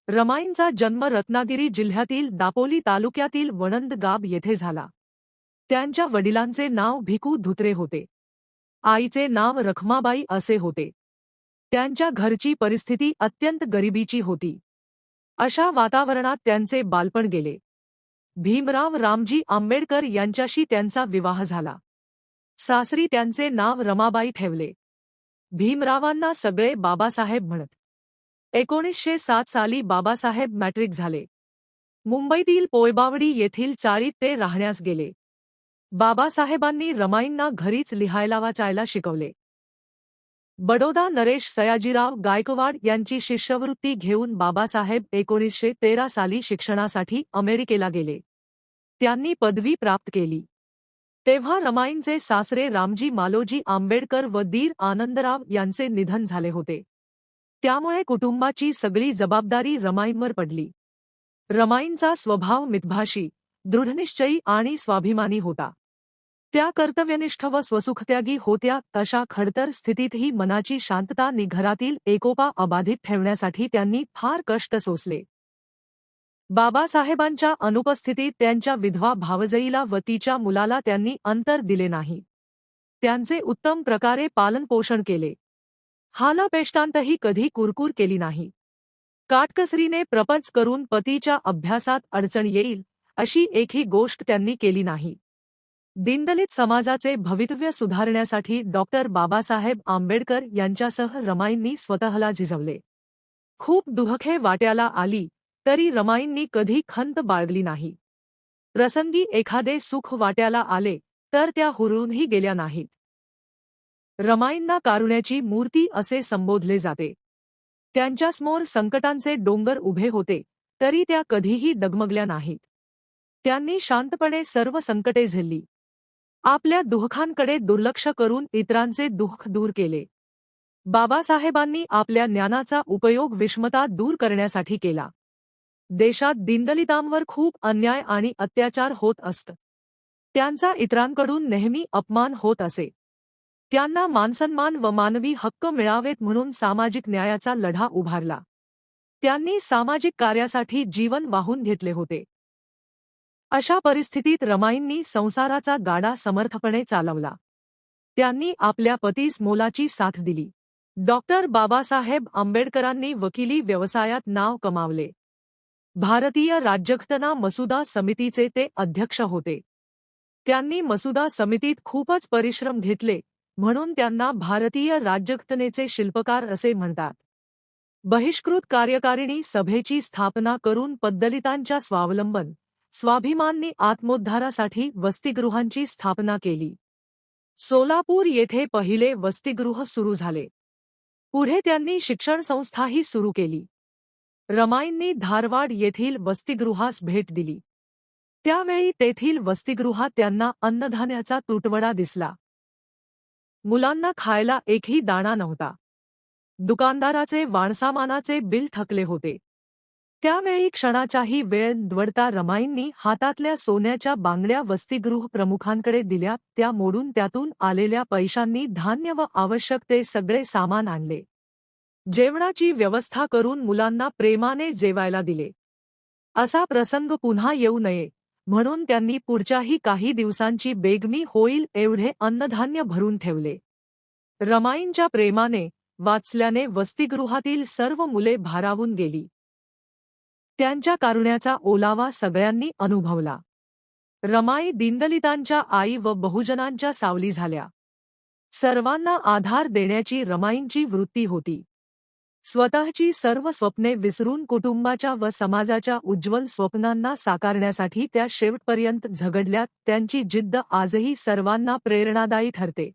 रमाईंचा जन्म रत्नागिरी जिल्ह्यातील दापोली तालुक्यातील वणंद गाव येथे झाला. त्यांच्या वडिलांचे नाव भिकू धुत्रे होते. आईचे नाव रखमाबाई असे होते. त्यांच्या घरची परिस्थिती अत्यंत गरिबीची होती. अशा वातावरणात त्यांचे बालपण गेले. भीमराव रामजी आंबेडकर यांच्याशी त्यांचा विवाह झाला. सासरी त्यांचे नाव रमाबाई ठेवले. भीमरावांना सगळे बाबासाहेब म्हणत. 1907 साली बाबासाहेब मॅट्रिक झाले. मुंबईतील पोयबावडी येथील चाळीत ते राहण्यास गेले. बाबासाहेबांनी रमाईंना घरीच लिहायला वाचायला शिकवले. बडोदा नरेश सयाजीराव गायकवाड यांची शिष्यवृत्ती घेऊन बाबासाहेब 1913 साली शिक्षणासाठी अमेरिकेला गेले. त्यांनी पदवी प्राप्त केली. तेव्हा रमाईंचे सासरे रामजी मालोजी आंबेडकर व दीर आनंदराव यांचे निधन झाले होते. त्यामुळे कुटुंबाची सगळी जबाबदारी रमाईंवर पडली. रमाईंचा स्वभाव मितभाषी, दृढनिश्चयी आणि स्वाभिमानी होता. त्या कर्तव्यनिष्ठ व स्वसुखत्यागी होत्या. अशा खडतर स्थितीतही मनाची शांतता नि घरातील एकोपा अबाधित ठेवण्यासाठी त्यांनी फार कष्ट सोसले. बाबासाहेबांच्या अनुपस्थितीत त्यांच्या विधवा भावजईला व तिच्या मुलाला त्यांनी अंतर दिले नाही. त्यांचे उत्तम प्रकारे पालनपोषण केले. हालापेष्टांतही कधी कुरकूर केली नाही. काटकसरीने प्रपंच करून पतीच्या अभ्यासात अडचण येईल अशी एकही गोष्ट त्यांनी केली नाही. दीनदलित समाजाचे भवितव्य सुधारण्यासाठी डॉक्टर बाबासाहेब आंबेडकर यांच्यासह रमाईंनी स्वतःला झिजवले. खूप दुःखे वाट्याला आली तरी रमाईंनी कधी खंत बाळगली नाही. प्रसंगी एखादे सुख वाट्याला आले तर त्या हुरूनही गेल्या नाहीत. रमाईंना कारुण्याची मूर्ती असे संबोधले जाते. त्यांच्यासमोर संकटांचे डोंगर उभे होते तरी त्या कधीही डगमगल्या नाहीत. त्यांनी शांतपणे सर्व संकटे झेलली. आपल्या दुःखांकडे दुर्लक्ष करून इतरांचे दुःख दूर केले. बाबासाहेबांनी आपल्या ज्ञानाचा उपयोग विषमता दूर करण्यासाठी केला. देशात दीनदलितांवर खूप अन्याय आणि अत्याचार होत असत. त्यांचा इतरांकडून नेहमी अपमान होत असे. त्यांना मानसन्मान व मानवी हक्क मिळावेत म्हणून सामाजिक न्यायाचा लढा उभारला. त्यांनी सामाजिक कार्यासाठी जीवन वाहून घेतले होते. अशा परिस्थितीत रमाईंनी संसाराचा गाडा समर्थपणे चालवला. त्यांनी आपल्या पतीस मोलाची साथ दिली. डॉक्टर बाबासाहेब आंबेडकरांनी वकिली व्यवसायात नाव कमावले. भारतीय राज्यघटना मसुदा समितीचे ते अध्यक्ष होते. त्यांनी मसुदा समितीत खूपच परिश्रम घेतले म्हणून त्यांना भारतीय राज्यघटनेचे शिल्पकार असे म्हणतात. बहिष्कृत कार्यकारिणी सभेची स्थापना करून दलितांच्या स्वावलंबन, स्वाभिमानी आत्मोद्धारासाठी वसतिगृहांची स्थापना केली. सोलापूर येथे पहिले वसतिगृह सुरू झाले. पुढे त्यांनी शिक्षण संस्थाही सुरू केली. रमाईंनी धारवाड येथील वसतिगृहास भेट दिली. त्यावेळी तेथील वसतिगृहात त्यांना अन्नधान्याचा तुटवडा दिसला. मुलांना खायला एकही दाणा नव्हता. दुकानदाराचे वाणसामानाचे बिल थकले होते. त्यावेळी क्षणाचाही वेळ दवडता रमाईंनी हातातल्या सोन्याच्या बांगड्या वसतिगृह प्रमुखांकडे दिल्या. त्या मोडून त्यातून आलेल्या पैशांनी धान्य व आवश्यक ते सगळे सामान आणले. जेवणाची व्यवस्था करून मुलांना प्रेमाने जेवायला दिले. असा प्रसंग पुन्हा येऊ नये म्हणून त्यांनी पुढच्याही काही दिवसांची बेगमी होईल एवढे अन्नधान्य भरून ठेवले. रमाईंच्या प्रेमाने, वात्सल्याने वसतिगृहातील सर्व मुले भारावून गेली. त्यांच्या कारुण्याचा ओलावा सगळ्यांनी अनुभवला. रमाई दीनदलितांच्या आई व बहुजनांच्या सावली झाल्या. सर्वांना आधार देण्याची रमाईंची वृत्ती होती. स्वतःची सर्व स्वप्ने विसरून कुटुंबाच्या व समाजाच्या उज्ज्वल स्वप्नांना साकारण्यासाठी त्या शेवटपर्यंत झगडल्या. त्यांची जिद्द आजही सर्वांना प्रेरणादायी ठरते.